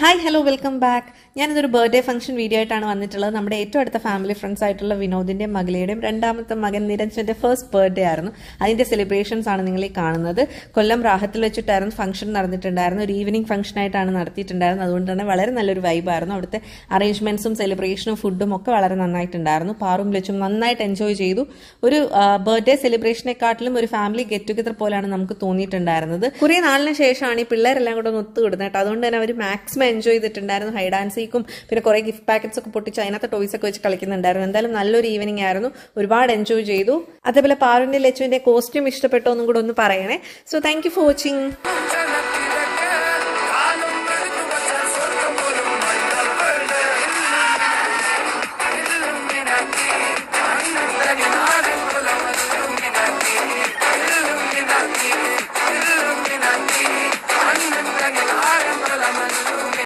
Hi hello welcome back. ഞാനിതൊരു birthday function video ആയിട്ടാണ് വന്നിട്ടുള്ളത്. നമ്മുടെ ഏറ്റവും അടുത്ത ഫാമിലി ഫ്രണ്ട്സ് ആയിട്ടുള്ള വിനോദിന്റെയും മകളയുടെയും രണ്ടാമത്തെ മകൻ നിരഞ്ജന്റെ ഫസ്റ്റ് ബർത്ത്ഡേ ആയിരുന്നു. അതിന്റെ സെലിബ്രേഷൻസ് ആണ് നിങ്ങൾ ഈ കാണുന്നത്. കൊല്ലം റാഹത്തിൽ വെച്ചിട്ടായിരുന്നു ഫംഗ്ഷൻ നടന്നിട്ടുണ്ടായിരുന്നു. ഒരു ഈവനിങ് ഫംഗ്ഷൻ ആയിട്ടാണ് നടത്തിയിട്ടുണ്ടായിരുന്നത്. അതുകൊണ്ട് തന്നെ വളരെ നല്ലൊരു വൈബായിരുന്നു. അവിടുത്തെ അറേഞ്ച്മെന്റ്സും സെലിബ്രേഷനും ഫുഡും ഒക്കെ വളരെ നന്നായിട്ടുണ്ടായിരുന്നു. പാറും ലച്ചും നന്നായിട്ട് എൻജോയ് ചെയ്തു. ഒരു ബർത്ത്ഡേ സെലിബ്രേഷനെക്കാട്ടിലും ഒരു ഫാമിലി ഗെറ്റ് ടുഗദർ പോലെയാണ് നമുക്ക് തോന്നിയിട്ടുണ്ടായിരുന്നത്. കുറെ നാളിന് ശേഷമാണ് ഈ പിള്ളേരെല്ലാം കൂടെ ഒന്ന് ഒത്തുകൂടുന്നത് കേട്ടോ. അതുകൊണ്ട് തന്നെ അവർ മാക്സിമം എൻജോയ് ചെയ്തിട്ടുണ്ടായിരുന്നു. ഹൈഡ് ആൻഡ് സീക്കും പിന്നെ കുറെ ഗിഫ്റ്റ് പാക്കറ്റ്സ് ഒക്കെ പൊട്ടിച്ച് അതിനകത്ത് ടോയ്സ് ഒക്കെ വെച്ച് കളിക്കുന്നുണ്ടായിരുന്നു. എന്തായാലും നല്ലൊരു ഈവനിങ് ആയിരുന്നു. ഒരുപാട് എൻജോയ് ചെയ്തു. അതേപോലെ പാറുവിന്റെ ലച്ചുവിന്റെ കോസ്റ്റ്യൂം ഇഷ്ടപ്പെട്ടോ എന്നും കൂടെ ഒന്ന് പറയണേ. So thank you for watching.